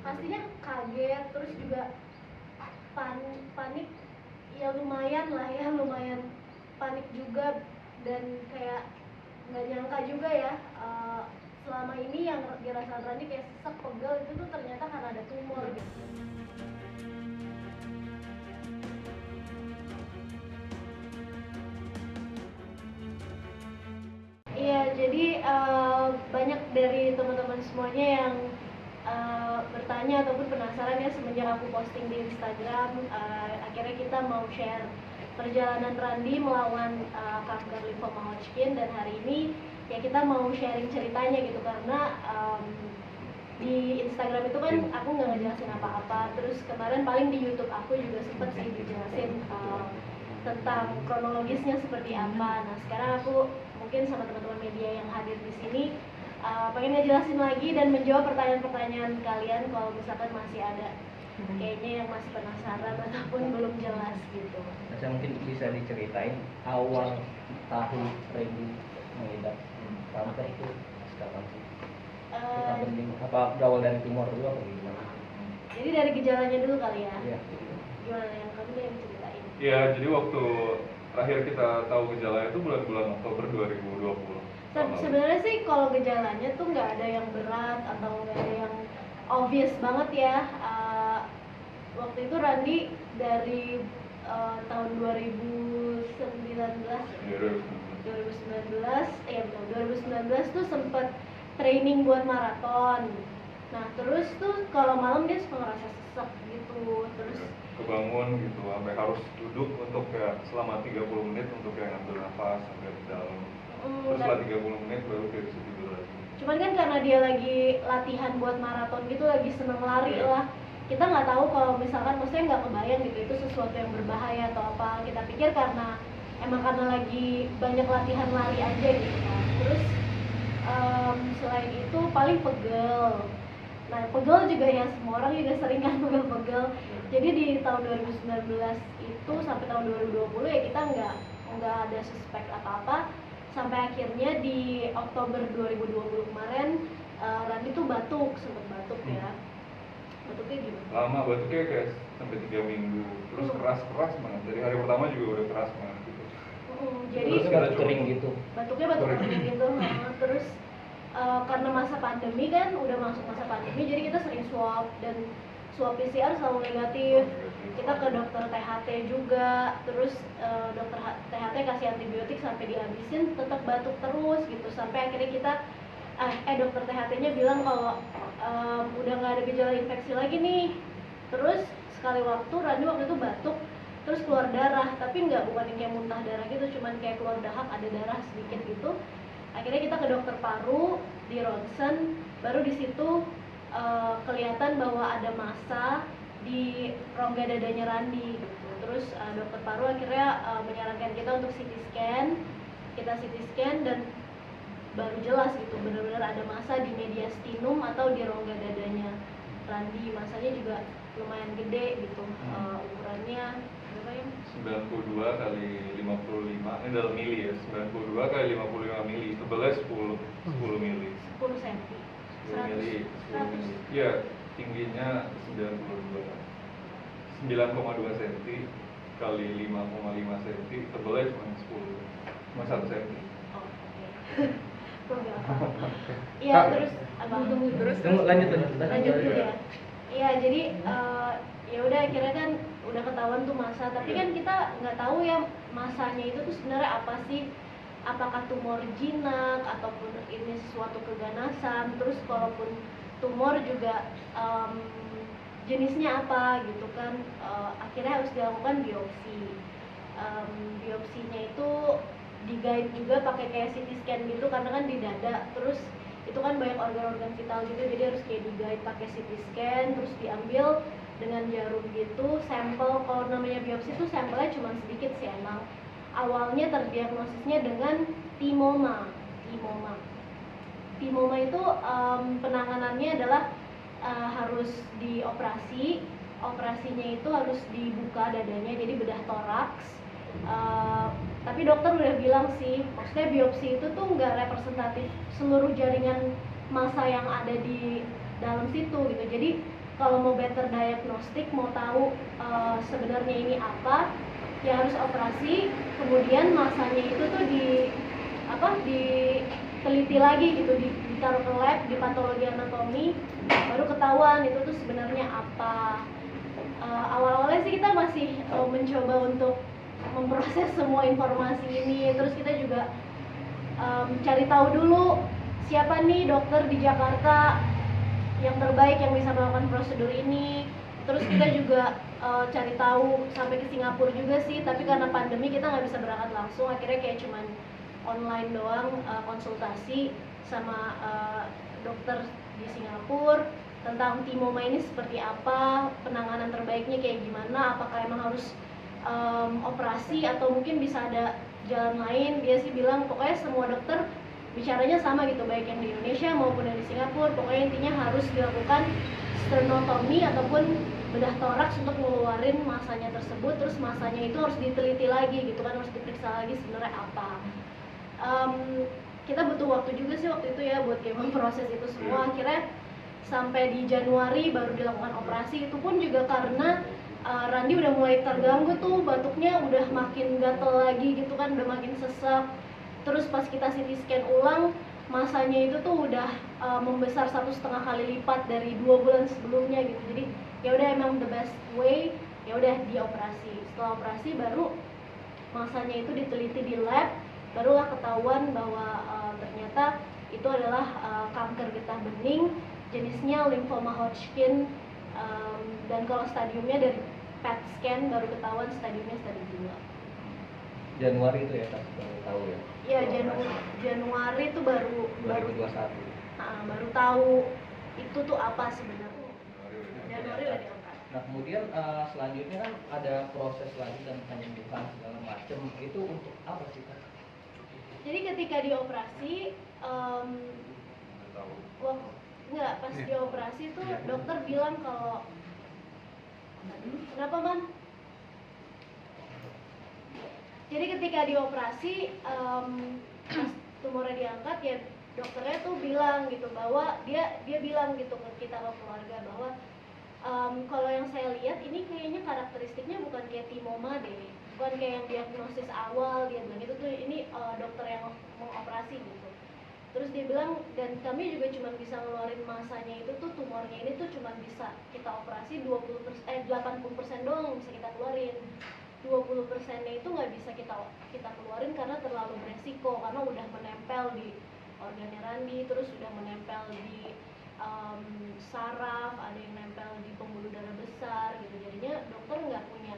Pastinya kaget, terus juga panik ya, lumayan panik juga, dan kayak nggak nyangka juga ya, selama ini yang dirasain Randi kayak sesek, pegel, itu tuh ternyata karena ada tumor gitu. Iya, jadi banyak dari teman-teman semuanya yang bertanya ataupun penasaran ya semenjak aku posting di Instagram. Akhirnya kita mau share perjalanan Randi melawan kanker limfoma Hodgkin, dan hari ini ya kita mau sharing ceritanya gitu, karena di Instagram itu kan aku nggak ngejelasin apa-apa. Terus kemarin paling di YouTube aku juga sempet sih dijelasin tentang kronologisnya seperti apa. Nah sekarang aku mungkin sama teman-teman media yang hadir di sini pengen ngejelasin lagi dan menjawab pertanyaan-pertanyaan kalian kalau misalkan masih ada kayaknya yang masih penasaran ataupun belum jelas gitu. Saya mungkin bisa diceritain awal tahun Randi mengidap kanker itu sekarang sih. Apa berawal dari tumor dulu atau gimana? Jadi dari gejalanya dulu kali ya. Iya. Gimana yang kamu yang ceritain? Iya, jadi waktu terakhir kita tahu gejalanya itu bulan-bulan Oktober 2020. Sebenarnya sih kalau gejalanya tuh nggak ada yang berat atau nggak ada yang obvious banget ya. Waktu itu Randi dari tahun 2019 tuh sempet training buat maraton. Nah terus tuh kalau malam dia suka ngerasa sesek gitu, terus kebangun gitu sampai harus duduk untuk kayak selama 30 menit untuk kayak ngambil nafas sampai ke dalam. Terus setelah 30 menit baru kayak bisa tidur lagi. Cuman kan karena dia lagi latihan buat maraton gitu, lagi seneng lari lah. Kita nggak tahu kalau misalkan, maksudnya nggak kebayang gitu itu sesuatu yang berbahaya atau apa. Kita pikir karena lagi banyak latihan lari aja gitu kan. Terus selain itu paling pegel. Nah pegel juga ya, semua orang juga sering kan pegel-pegel. Jadi di tahun 2019 itu sampai tahun 2020 ya kita nggak ada suspek apa-apa, sampai akhirnya di Oktober 2020 kemarin Randi tuh sempet batuk ya. Batuknya gimana? Lama batuknya kayak sampai 3 minggu, terus keras banget. Dari hari pertama juga udah keras banget gitu. Jadi terus batuk kering gitu. Batuknya batuk kering gitu. Terus karena masa pandemi kan, udah masuk masa pandemi, jadi kita sering swab, dan swab PCR selalu negatif. Kita ke dokter THT juga, terus dokter THT kasih antibiotik sampai dihabisin, tetap batuk terus gitu, sampai akhirnya kita dokter THT-nya bilang kalau udah nggak ada gejala infeksi lagi nih. Terus sekali waktu Randi waktu itu batuk terus keluar darah, tapi bukan yang kayak muntah darah gitu, cuman kayak keluar dahak, ada darah sedikit gitu. Akhirnya kita ke dokter paru, di ronsen, baru di situ kelihatan bahwa ada massa di rongga dadanya Randi gitu. Terus dokter paru akhirnya menyarankan kita untuk CT scan. Kita CT scan dan baru jelas gitu, benar-benar ada massa di mediastinum atau di rongga dadanya Randi. Massanya juga lumayan gede gitu, ukurannya berapa ya? 92 kali 55, ini dalam mili ya, 92 kali 55 mili, tebelnya 10 mili. 10 cm. 10 mili. Iya, tingginya 9,2 cm kali 5,5 cm, tebelnya cuma 1 cm. Oh, oke. Iya, terus apa? Lanjut Dulu ya. Iya, jadi ya udah akhirnya kan udah ketahuan tuh massa, tapi kan kita nggak tahu ya massanya itu tuh sebenarnya apa sih, apakah tumor jinak ataupun ini sesuatu keganasan. Terus kalaupun tumor juga jenisnya apa gitu kan. Akhirnya harus dilakukan biopsi. Biopsinya itu di-guide juga pakai kayak CT scan gitu, karena kan di dada, terus itu kan banyak organ-organ vital gitu, jadi harus kayak di-guide pakai CT scan, terus diambil dengan jarum gitu sampel. Kalau namanya biopsi tuh sampelnya cuma sedikit sih emang. Awalnya terdiagnosisnya dengan timoma. Timoma itu penanganannya adalah harus dioperasi. Operasinya itu harus dibuka dadanya, jadi bedah toraks. Tapi dokter udah bilang sih, maksudnya biopsi itu tuh nggak representatif seluruh jaringan massa yang ada di dalam situ gitu. Jadi kalau mau better diagnostik, mau tahu sebenarnya ini apa, ya harus operasi. Kemudian masanya itu tuh diteliti lagi gitu, ditaruh ke lab, di patologi anatomi, baru ketahuan itu tuh sebenarnya apa. Awal-awalnya sih kita masih mencoba untuk memproses semua informasi ini, terus kita juga cari tahu dulu siapa nih dokter di Jakarta yang terbaik yang bisa melakukan prosedur ini. Terus kita juga cari tahu sampai ke Singapura juga sih, tapi karena pandemi kita nggak bisa berangkat langsung, akhirnya kayak cuman online doang, konsultasi sama dokter di Singapura tentang timoma ini seperti apa, penanganan terbaiknya kayak gimana, apakah emang harus operasi atau mungkin bisa ada jalan lain. Dia sih bilang pokoknya semua dokter bicaranya sama gitu, baik yang di Indonesia maupun yang di Singapura, pokoknya intinya harus dilakukan sternotomi ataupun bedah toraks untuk ngeluarin masanya tersebut. Terus masanya itu harus diteliti lagi gitu kan, harus diperiksa lagi sebenarnya apa. Kita butuh waktu juga sih waktu itu ya buat kayak memproses itu semua. Akhirnya sampai di Januari baru dilakukan operasi. Itu pun juga karena Randi udah mulai terganggu tuh, batuknya udah makin gatel lagi gitu kan, udah makin sesak. Terus pas kita CT scan ulang, masanya itu tuh udah membesar 1,5 kali lipat dari 2 bulan sebelumnya gitu. Jadi ya udah emang the best way, ya udah dioperasi. Setelah operasi baru masanya itu diteliti di lab, barulah ketahuan bahwa ternyata itu adalah kanker getah bening, jenisnya lymphoma Hodgkin, dan kalau stadiumnya dari PET scan baru ketahuan stadiumnya stadium 2. Januari itu ya pas baru tahu ya? Iya, Januari itu baru 2021. Baru tahu itu tuh apa sebenarnya. Januari udah diangkat. Nah kemudian selanjutnya kan ada proses lagi dan penyembuhan segala macam, itu untuk apa sih Kak? Jadi ketika dioperasi, pas dioperasi tuh dokter bilang kalau kenapa man? Jadi ketika dioperasi, pas tumornya diangkat ya dokternya tuh bilang gitu bahwa dia bilang gitu ke kita, ke keluarga, bahwa kalau yang saya lihat ini kayaknya karakteristiknya bukan kayak timoma deh, bukan kayak yang diagnosis awal. Dia bilang itu tuh ini dokter yang mau operasi gitu. Terus dia bilang, dan kami juga cuma bisa ngeluarin masanya itu tuh, tumornya ini tuh cuma bisa kita operasi 80% doang bisa kita keluarin. 20%-nya itu nggak bisa kita keluarin karena terlalu beresiko, karena udah menempel di organnya Randi, terus udah menempel di saraf, ada yang nempel di pembuluh darah besar gitu. Jadinya dokter nggak punya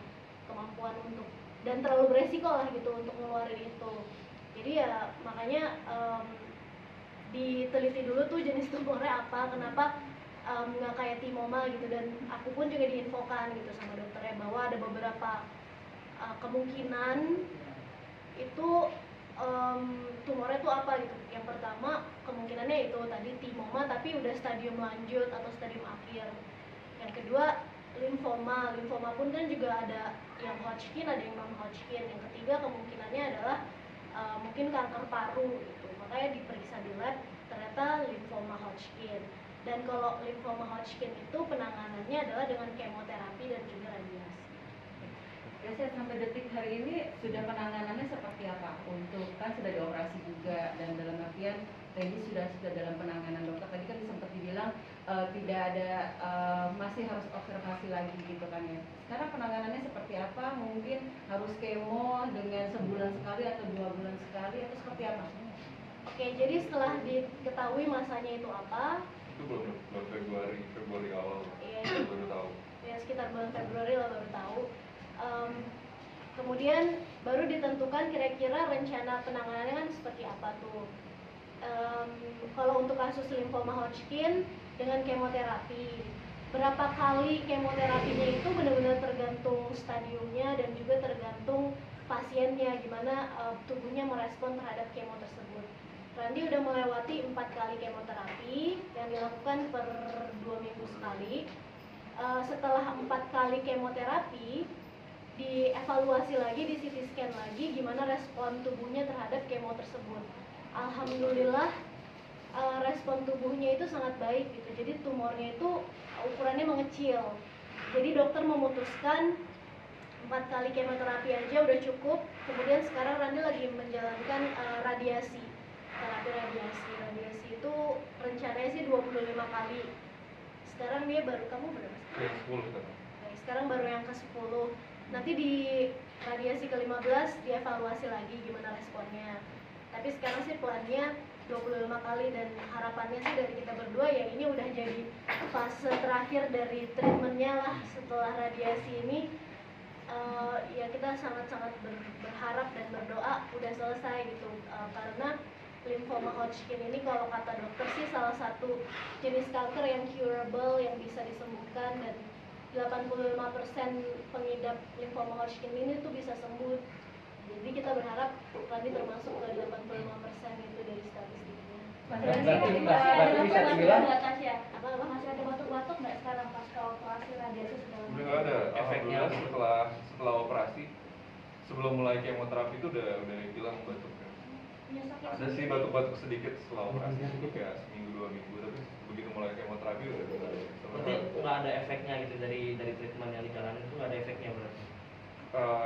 kemampuan untuk, dan terlalu beresiko lah gitu untuk ngeluarin itu. Jadi ya makanya diteliti dulu tuh jenis tumornya apa, kenapa nggak kayak timoma gitu. Dan aku pun juga diinfokan gitu sama dokternya bahwa ada beberapa kemungkinan itu tumornya tuh apa gitu. Yang pertama kemungkinannya itu tadi timoma tapi udah stadium lanjut atau stadium akhir. Yang kedua limfoma pun kan juga ada yang Hodgkin, ada yang non Hodgkin. Yang ketiga kemungkinannya adalah mungkin kanker paru gitu. Makanya diperiksa di lab, ternyata limfoma Hodgkin. Dan kalau limfoma Hodgkin itu penanganannya adalah dengan kemoterapi dan juga radiasi. Biasanya sampai detik hari ini sudah penanganannya seperti apa? Untuk kan sudah dioperasi juga, dan dalam artian Randy sudah dalam penanganan dokter. Tadi kan sempat dibilang tidak ada, masih harus observasi lagi gitu kan ya. Sekarang penanganannya seperti apa? Mungkin harus kemo dengan sebulan sekali atau 2 bulan sekali atau seperti apa? Oke, jadi setelah diketahui masanya itu apa? Itu belum Februari awal. Iya, baru tahu. Ya sekitar bulan Februari lah baru tahu. Kemudian baru ditentukan kira-kira rencana penanganannya kan seperti apa tuh. Kalau untuk kasus limfoma Hodgkin dengan kemoterapi, berapa kali kemoterapinya itu benar-benar tergantung stadiumnya dan juga tergantung pasiennya, gimana tubuhnya merespon terhadap kemo tersebut. Randi udah melewati 4 kali kemoterapi yang dilakukan per 2 minggu sekali. Setelah 4 kali kemoterapi, dievaluasi lagi, di CT scan lagi gimana respon tubuhnya terhadap kemo tersebut. Alhamdulillah respon respon tubuhnya itu sangat baik gitu. Jadi tumornya itu ukurannya mengecil. Jadi dokter memutuskan 4 kali kemoterapi aja udah cukup. Kemudian sekarang Randi lagi menjalankan radiasi, terapi radiasi. Radiasi itu rencananya sih 25 kali. Sekarang dia baru, kamu berapa? Yang 10 sekarang. Oke, sekarang baru yang ke-10. Nanti di radiasi ke-15 dievaluasi lagi gimana responnya. Tapi sekarang sih plannya 25 kali, dan harapannya sih dari kita berdua ya ini udah jadi fase terakhir dari treatmentnya lah. Setelah radiasi ini ya kita sangat-sangat berharap dan berdoa udah selesai gitu, karena lymphoma Hodgkin ini kalau kata dokter sih salah satu jenis kanker yang curable, yang bisa disembuhkan, dan 85% pengidap lymphoma Hodgkin ini tuh bisa sembuh. Jadi kita berharap Randi termasuk ke 85% itu dari statistiknya. Berarti bisa dibilang Apa masih ada batuk-batuk nggak sekarang pas operasi radiasi segala Udah macam? nggak ada. Efeknya. Alhamdulillah setelah operasi, sebelum mulai kemoterapi itu udah hilang batuknya. Ada sih batuk-batuk sedikit setelah operasi, itu kayak seminggu 2 minggu, tapi begitu mulai kemoterapi udah nggak ada. berarti nggak ada efeknya gitu dari treatment yang dijalanin itu nggak ada efeknya berarti?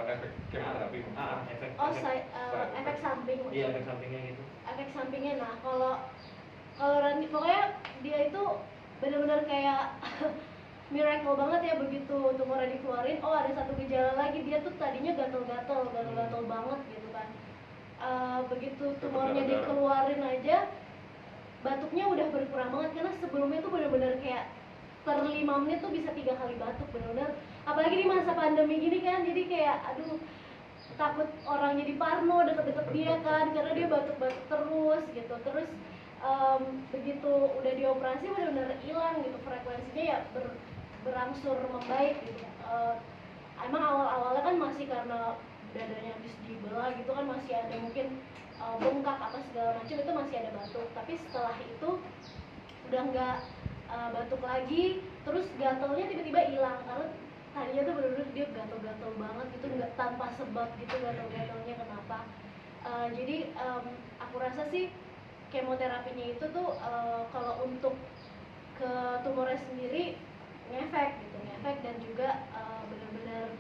Efek kemoterapi. Efek. Efek samping. Iya, efek sampingnya gitu. Efek sampingnya, nah kalau Randi pokoknya dia itu benar-benar kayak miracle banget ya, begitu tumornya dikeluarin, oh ada satu gejala lagi, dia tuh tadinya gatel-gatel banget gitu kan. Begitu tumornya dikeluarin aja, batuknya udah berkurang banget, karena sebelumnya tuh benar-benar kayak per 5 menit tuh bisa 3 kali batuk, benar-benar. Apalagi di masa pandemi gini kan, jadi kayak aduh takut orang jadi parno deket-deket dia kan, karena dia batuk-batuk terus gitu. Terus begitu udah dioperasi benar-benar hilang gitu, frekuensinya ya berangsur membaik gitu. Emang awal-awalnya kan masih karena dadanya habis dibelah gitu kan, masih ada mungkin bengkak apa segala macam, itu masih ada batuk. Tapi setelah itu udah nggak batuk lagi, terus gatalnya tiba-tiba hilang, karena tadinya tuh bener-bener dia gatal-gatal banget gitu, nggak tanpa sebab gitu gatal-gatalnya kenapa. Jadi aku rasa sih kemoterapinya itu tuh kalau untuk ke tumornya sendiri ngefek gitu, dan juga benar-benar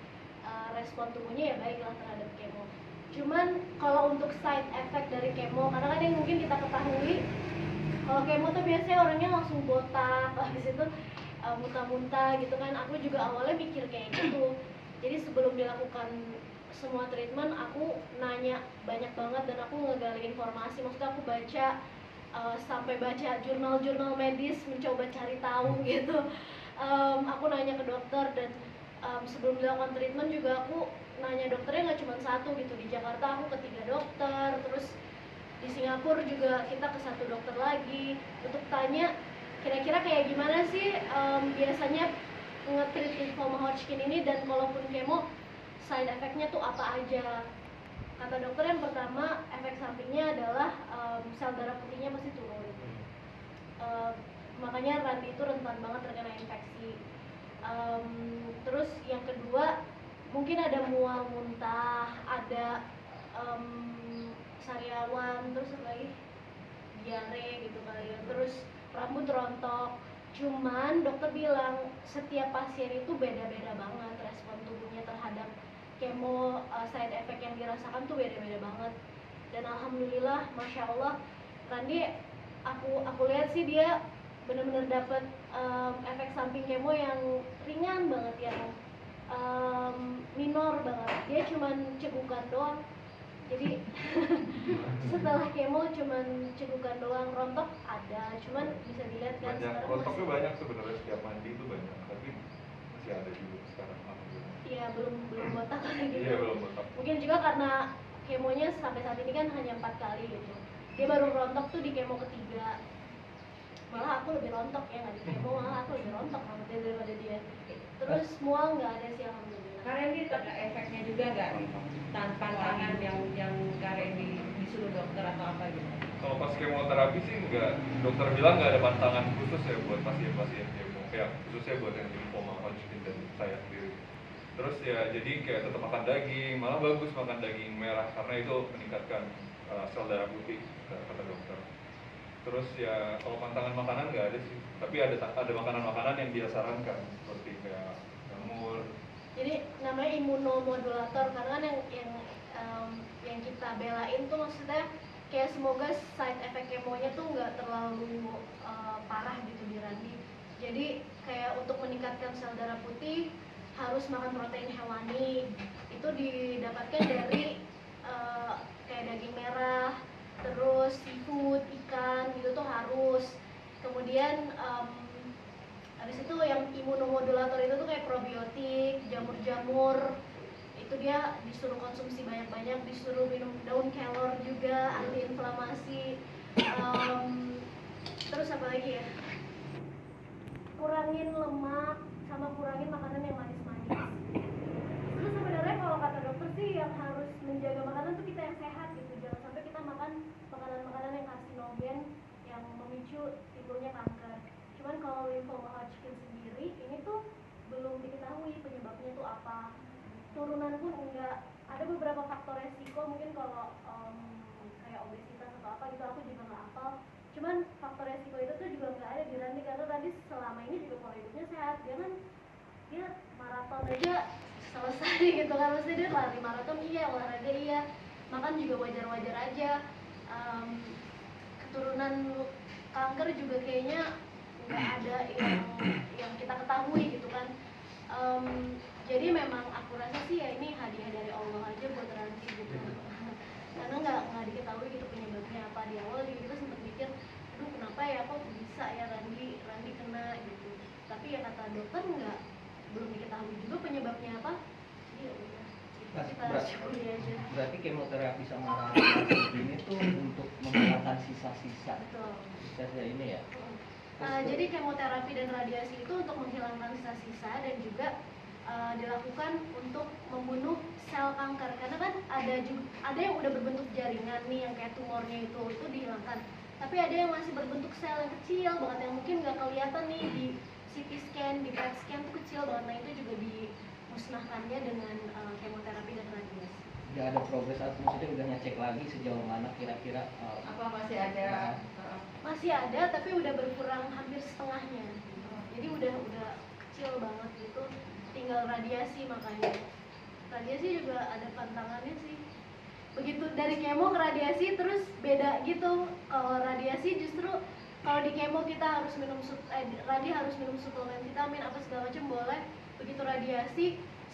respon tubuhnya ya baiklah terhadap kemo. Cuman kalau untuk side effect dari kemo, karena kan yang mungkin kita ketahui kalau kemo tuh biasanya orangnya langsung botak, habis itu muntah-muntah gitu kan. Aku juga awalnya mikir kayak gitu. Jadi sebelum dilakukan semua treatment, aku nanya banyak banget dan aku ngegali informasi. Maksudnya aku baca sampai baca jurnal-jurnal medis, mencoba cari tahu gitu. Aku nanya ke dokter, dan sebelum dilakukan treatment juga aku nanya dokternya nggak cuma satu gitu. Di Jakarta aku ke 3 dokter, terus di Singapura juga kita ke 1 dokter lagi untuk tanya kira-kira kayak gimana sih biasanya nge-treat lymphoma Hodgkin ini, dan kalaupun kemo side effect-nya tuh apa aja. Kata dokter yang pertama, efek sampingnya adalah sel darah putihnya pasti turun. Makanya Randi itu rentan banget terkena infeksi. Terus yang kedua, mungkin ada mual muntah, ada sariawan, terus apa lagi, diare gitu kali ya, terus rambut rontok. Cuman dokter bilang setiap pasien itu beda-beda banget respon tubuhnya terhadap kemo, side effect yang dirasakan tuh beda-beda banget. Dan alhamdulillah, masya Allah, Randi aku lihat sih dia benar-benar dapat efek samping kemo yang ringan banget, yang minor banget. Dia cuman cegukan doang. Jadi setelah kemo cuman cegukan doang, rontok ada, cuman bisa dilihat kan Banyak, sekarang rontoknya masih, banyak sebenarnya, setiap mandi itu banyak, tapi masih ada juga sekarang alhamdulillah. iya belum botak gitu. Iya belum botak. Mungkin juga karena kemonya sampai saat ini kan hanya 4 kali gitu. Dia baru rontok tuh di kemo ketiga. Malah aku lebih rontok ya, nggak di kemo, malah aku lebih rontok rambutnya daripada dia. Terus mual nggak ada sih alhamdulillah. Karen ini ada efeknya juga nggak? Tantangan yang Karen disuruh dokter atau apa gitu? Kalau pas kemoterapi sih enggak, dokter bilang nggak ada pantangan khusus ya buat pasien-pasien kemo, ya khususnya buat yang lymphoma Hodgkin dan saya sendiri. Terus ya jadi kayak tetap makan daging, malah bagus makan daging merah karena itu meningkatkan sel darah putih kata dokter. Terus ya kalau pantangan makanan nggak ada sih, tapi ada makanan-makanan yang dia sarankan seperti kayak jamur. Jadi namanya imunomodulator karena kan yang kita belain tuh maksudnya kayak semoga side effect kemonya tuh nggak terlalu parah gitu di Randi. Jadi kayak untuk meningkatkan sel darah putih harus makan protein hewani. Itu didapatkan dari kayak daging merah, terus seafood, ikan gitu tuh harus. Kemudian habis itu yang imunomodulator itu tuh kayak probiotik, jamur-jamur. Itu dia disuruh konsumsi banyak-banyak, disuruh minum daun kelor juga, antiinflamasi. Terus apa lagi ya? Kurangin lemak sama kurangin makanan yang manis-manis. Terus sebenarnya kalau kata dokter sih yang harus menjaga makanan tuh kita yang sehat gitu. Jangan sampai kita makan makanan-makanan yang karsinogen yang memicu timbulnya kanker. Cuman kalau lymphoma Hodgkin sendiri ini tuh belum diketahui penyebabnya tuh apa. Turunan pun enggak. Ada beberapa faktor resiko mungkin kalau kayak obesitas atau apa gitu aku juga nggak hafal. Cuman faktor resiko itu tuh juga nggak ada di Randi karena Randi selama ini juga pola hidupnya sehat. Dia maraton aja selesai gitu kan, maksudnya dia lari maraton iya, olahraga iya, makan juga wajar-wajar aja. Keturunan kanker juga kayaknya nggak ada yang kita ketahui gitu kan. Jadi memang aku rasa sih ya ini hadiah dari Allah aja buat Ranti gitu. Karena nggak diketahui gitu penyebabnya apa. Di awal juga kita sempat mikir, aduh kenapa ya kok bisa ya Randi kena gitu. Tapi ya kata dokter belum diketahui juga penyebabnya apa. Iya udah. Kita syukuri aja. Berarti kemoterapi sama radiasi ini tuh untuk menghilangkan sisa-sisa. Betul. Sisa ini ya. Jadi kemoterapi dan radiasi itu untuk menghilangkan sisa-sisa dan juga dilakukan untuk membunuh sel kanker karena kan ada yang udah berbentuk jaringan nih yang kayak tumornya itu dihilangkan, tapi ada yang masih berbentuk sel yang kecil banget yang mungkin nggak kelihatan nih di CT scan, di PET scan tuh kecil banget. Nah itu juga dimusnahkannya dengan kemoterapi dan radiasi. Udah ada progres atau maksudnya udah ngecek lagi sejauh mana kira-kira apa masih ada? Masih ada tapi udah berkurang hampir setengahnya. Jadi udah kecil banget gitu. Tinggal radiasi, makanya radiasi juga ada pantangannya sih. Begitu dari kemo ke radiasi terus beda gitu. Kalau radiasi justru kalau di kemo kita harus Radi harus minum suplemen vitamin apa segala macam boleh. Begitu radiasi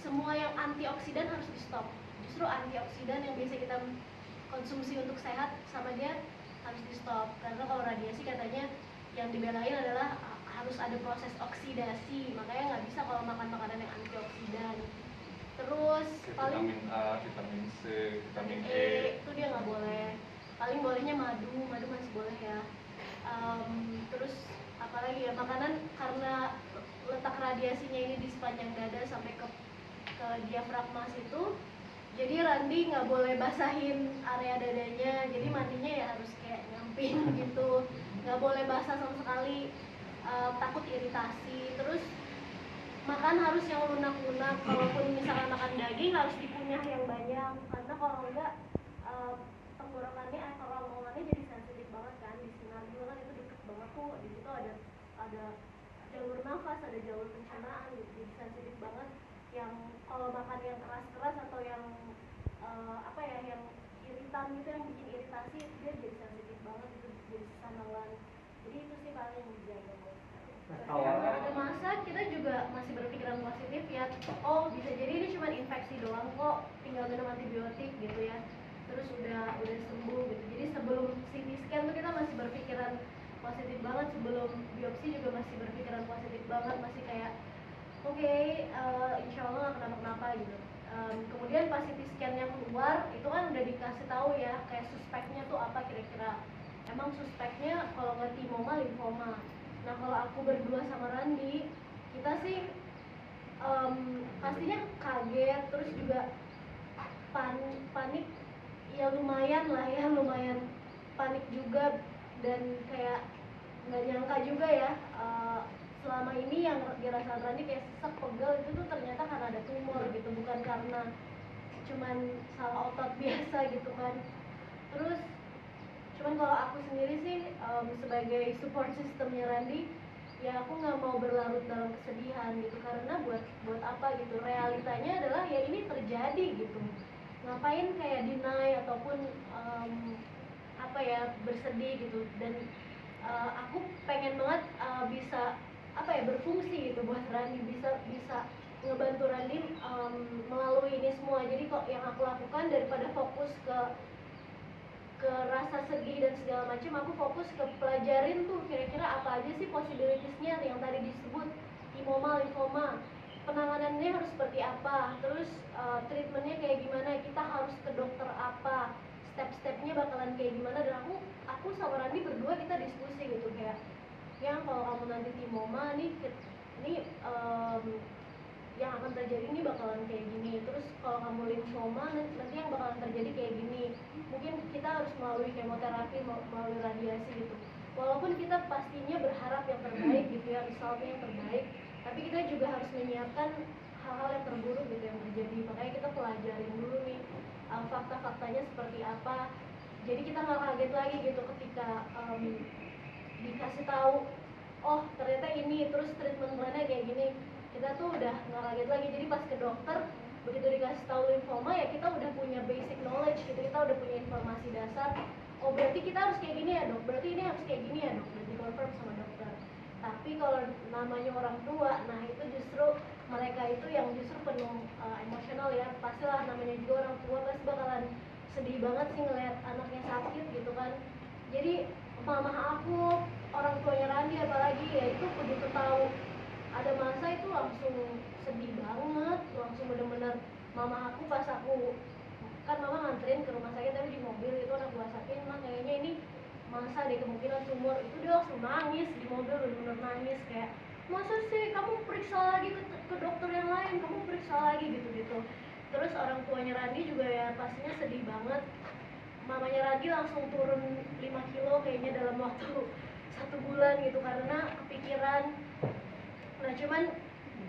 semua yang antioksidan harus di stop. Justru antioksidan yang biasa kita konsumsi untuk sehat sama dia harus di stop karena kalau radiasi katanya yang dibelain adalah harus ada proses oksidasi, makanya nggak bisa kalau makan makanan yang antioksidan. Terus paling vitamin A, vitamin C, vitamin E itu dia nggak boleh. Paling bolehnya madu masih boleh ya. Terus apalagi ya, makanan karena letak radiasinya ini di sepanjang dada sampai ke diafragma situ, jadi Randi nggak boleh basahin area dadanya, jadi mandinya ya harus kayak nyamping gitu, nggak boleh basah sama sekali. Takut iritasi. Terus makan harus yang lunak-lunak, kalaupun misalkan makan daging harus dikunyah yang banyak karena kalau enggak tenggorokannya atau omongannya jadi sensitif banget kan. Di sinar juga kan itu deket banget tuh, di situ ada jalur nafas, ada jalur pencernaan gitu, jadi sensitif banget. Yang kalau makan yang keras-keras atau yang yang iritan gitu, yang bikin iritasi, dia jadi sensitif banget, itu jadi sanawan. Jadi itu sih paling yang dijaga. Kalau ada masa kita juga masih berpikiran positif ya, oh bisa jadi ini cuma infeksi doang kok, tinggal minum antibiotik gitu ya, terus udah sembuh gitu. Jadi sebelum CT scan tuh kita masih berpikiran positif banget, sebelum biopsi juga masih berpikiran positif banget, masih kayak oke, insya Allah nggak kenapa-kenapa gitu. Kemudian pas CT scan-nya keluar, itu kan udah dikasih tahu ya kayak suspeknya tuh apa kira-kira. Emang suspeknya kalau nggak timoma, limfoma. Nah kalau aku berdua sama Randi, kita sih pastinya kaget, terus juga panik ya lumayan lah ya, lumayan panik juga. Dan kayak nggak nyangka juga ya, selama ini yang dirasakan Randi kayak sesak, pegel, itu tuh ternyata karena ada tumor gitu, bukan karena cuman salah otot biasa gitu kan. Terus Cuman kalau aku sendiri sih sebagai support systemnya Randy, ya aku nggak mau berlarut dalam kesedihan gitu, karena buat apa gitu, realitanya adalah ya ini terjadi gitu, ngapain kayak deny ataupun apa ya, bersedih gitu. Dan aku pengen banget bisa apa ya, berfungsi gitu buat Randy, bisa ngebantu Randy melalui ini semua. Jadi kok yang aku lakukan, daripada fokus ke rasa sedih dan segala macam, aku fokus ke pelajarin tuh kira-kira apa aja sih possibilitiesnya yang tadi disebut, imoma, lymphoma, penanganannya harus seperti apa, terus treatmentnya kayak gimana, kita harus ke dokter apa, step-stepnya bakalan kayak gimana. Dan aku sama Randy berdua kita diskusi gitu, kayak yang kalau kamu nanti timoma nih, ini yang akan terjadi ini bakalan kayak gini, terus kalau kamu limfoma nanti yang bakalan terjadi kayak gini, mungkin kita harus melalui kemoterapi, melalui radiasi gitu. Walaupun kita pastinya berharap yang terbaik gitu ya, resultnya yang terbaik, tapi kita juga harus menyiapkan hal-hal yang terburuk gitu yang terjadi. Makanya kita pelajarin dulu nih fakta-faktanya seperti apa, jadi kita nggak kaget lagi gitu ketika dikasih tahu, oh ternyata ini, terus treatment plannya kayak gini, kita tuh udah nggak kaget lagi. Jadi pas ke dokter, begitu dikasih tahu lymphoma, ya kita udah punya basic knowledge gitu, kita udah punya informasi dasar. Oh berarti kita harus kayak gini ya dok, berarti ini harus kayak gini ya dok, udah dikonfirm sama dokter. Tapi kalau namanya orang tua, nah itu justru mereka itu yang justru penuh emosional ya. Pastilah namanya juga orang tua pasti bakalan sedih banget sih ngeliat anaknya sakit gitu kan. Jadi mama aku, orang tuanya Randy apalagi, ya itu begitu tahu ada masa itu langsung sedih banget, langsung bener-bener. Mama aku pas aku, kan mama nganterin ke rumah sakit tapi di mobil itu anak gua sakit, mah kayaknya ini masa deh kemungkinan tumor, itu dia langsung nangis di mobil, bener-bener nangis kayak, masa sih kamu periksa lagi ke dokter yang lain, kamu periksa lagi gitu-gitu. Terus orang tuanya Randy juga ya pastinya sedih banget. Mamanya Randy langsung turun 5 kilo kayaknya dalam waktu 1 bulan gitu karena kepikiran. Nah cuman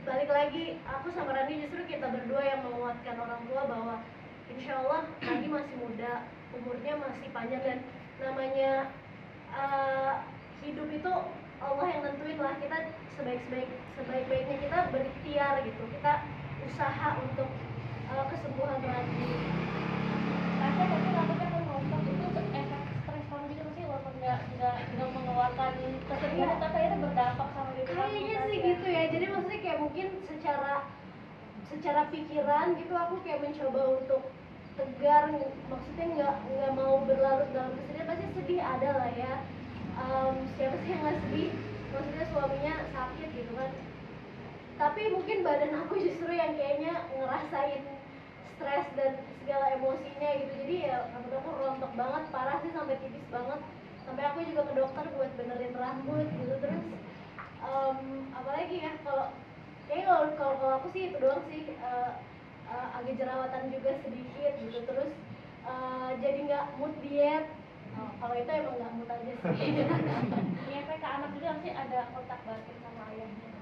balik lagi, aku sama Randy justru kita berdua yang menguatkan orang tua bahwa insya Allah Randy masih muda, umurnya masih panjang, dan namanya hidup itu Allah yang nentuin lah. Kita sebaik-baiknya kita berikhtiar gitu, kita usaha untuk kesembuhan Randy. Rasanya tapi takutnya kan nonton itu efek stres kamu gitu, masih walaupun nggak mengeluarkan kesedihan, tapi akhirnya berdampak sama diri kamu. Kayaknya sih gitu ya. Jadi maksudnya kayak mungkin secara pikiran gitu aku kayak mencoba untuk tegar, maksudnya nggak mau berlarut dalam kesedihan. Pasti sedih ada lah ya, siapa sih yang nggak sedih, maksudnya suaminya sakit gitu kan. Tapi mungkin badan aku justru yang kayaknya ngerasain stres dan segala emosinya gitu. Jadi ya rambut aku rontok banget, parah sih, sampai tipis banget, sampai aku juga ke dokter buat benerin rambut gitu. Terus apalagi ya, kalau aku sih itu doang sih, agak jerawatan juga sedikit gitu. Terus jadi nggak mood diet. Kalau itu emang nggak mood aja sih. Ngefek ke anak juga sih, ada kontak batin sama ayahnya.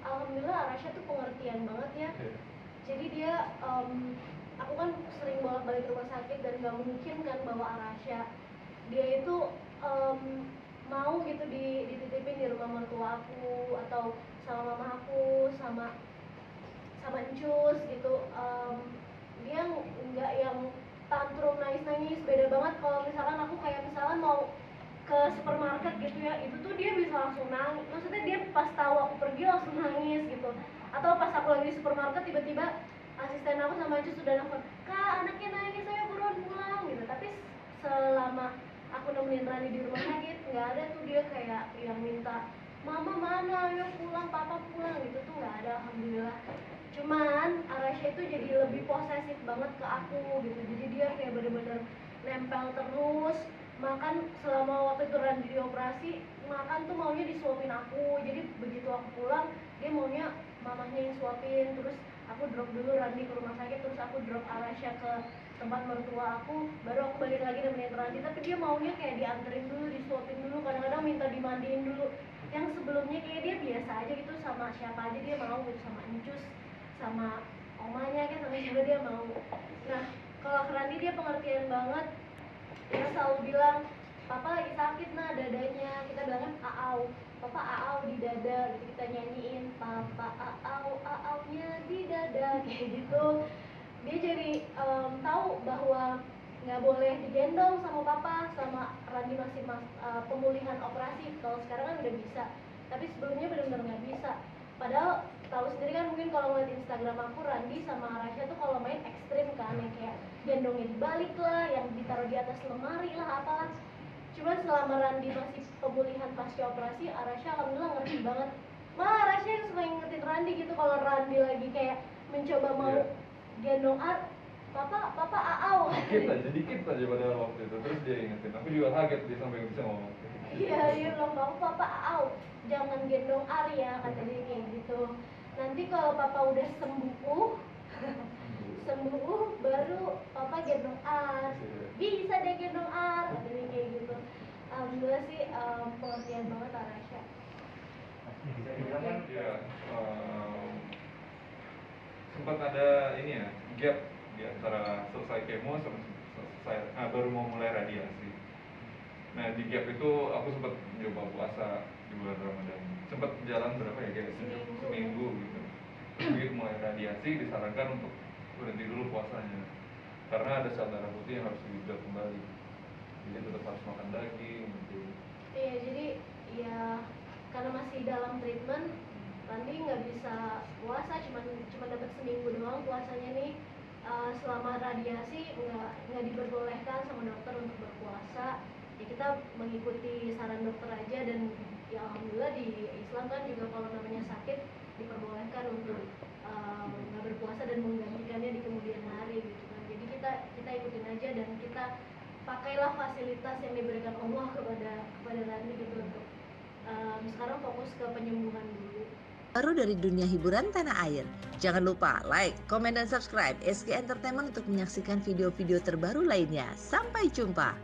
Alhamdulillah Arasha tuh pengertian banget ya. Jadi dia aku kan sering bolak-balik rumah sakit dan nggak mungkin kan bawa Arasha. Dia itu mau gitu dititipin di rumah mertua aku atau sama mama aku, sama Encus gitu. Dia nggak yang tantrum nangis-nangis. Beda banget kalau misalkan aku kayak misalkan mau ke supermarket gitu ya, itu tuh dia bisa langsung nangis. Maksudnya dia pas tahu aku pergi langsung nangis gitu. Atau pas aku lagi di supermarket tiba-tiba asisten aku sama Encus sudah nelfon, kak anaknya nangis, saya buruan pulang gitu. Tapi selama aku nemenin Rani di rumah sakit, nggak ada tuh dia kayak yang minta, mama mana, ayo pulang, papa pulang gitu tuh nggak ada, alhamdulillah. Cuman Arasha itu jadi lebih posesif banget ke aku gitu. Jadi dia kayak bener-bener nempel terus. Makan selama waktu itu Randy dioperasi, makan tuh maunya disuapin aku. Jadi begitu aku pulang, dia maunya mamahnya yang suapin. Terus aku drop dulu Randy ke rumah sakit, terus aku drop Arasha ke tempat mertua aku, baru aku balik lagi nemenin Randy. Tapi dia maunya kayak dianterin dulu, disuapin dulu, kadang-kadang minta dimandiin dulu. Yang sebelumnya kayak dia biasa aja gitu, sama siapa aja dia mau gitu, sama Encus, sama omanya kan, sama siapa dia mau. Nah kalau ke Randy dia pengertian banget. Kita selalu bilang, papa lagi sakit nah dadanya, kita bilangnya aau, papa aau di dada gitu, kita nyanyiin papa aaunya di dada kayak gitu. Dia jadi tahu bahwa nggak boleh digendong sama papa sama Randi masih pemulihan operasi. Kalau sekarang kan udah bisa, tapi sebelumnya benar-benar nggak bisa. Padahal tahu sendiri kan, mungkin kalau ngeliat Instagram aku, Randi sama Rasya tuh kalau main ekstrim kan, yang kayak gendongnya dibalik lah, yang ditaruh di atas lemari lah, apalah. Cuman selama Randi masih pemulihan pasca operasi, Rasya alhamdulillah ngerti banget. Malah Rasya yang suka ingetin Randi gitu kalau Randi lagi kayak mencoba mau gendong papa aau. Dikit aja pada waktu itu, terus dia ingetin. Aku juga kaget dia sampai bisa ngomong. Iya, dia bilang papa aau, jangan gendong Arya, kata dia kayak gitu. Nanti kalau papa udah sembuh baru papa gendong Ar, bisa deh gendong Ar, kata dia kayak gitu. Alhamdulillah sih pengertian banget Rasya. Iya, sempat ada ini ya, gap di antara selesai kemo sama selesai baru mau mulai radiasi. Nah di gap itu aku sempat coba puasa di bulan Ramadan, sempat jalan berapa ya, kayak seminggu gitu. Terus begitu mulai radiasi disarankan untuk berhenti dulu puasanya karena ada sel darah putih yang harus dibuat kembali, jadi tetap harus makan daging gitu. Iya, jadi ya karena masih dalam treatment, Randi nggak bisa puasa, cuma dapat seminggu doang puasanya nih. Selama radiasi nggak diperbolehkan sama dokter untuk berpuasa. Ya kita mengikuti saran dokter aja, dan ya alhamdulillah di Islam kan juga kalau namanya sakit diperbolehkan untuk nggak berpuasa dan menggantikannya di kemudian hari gitu kan. Jadi kita ikutin aja, dan kita pakailah fasilitas yang diberikan Allah kepada Randi gitu untuk sekarang fokus ke penyembuhan dulu. Baru dari dunia hiburan tanah air. Jangan lupa like, komen, dan subscribe SK Entertainment untuk menyaksikan video-video terbaru lainnya. Sampai jumpa.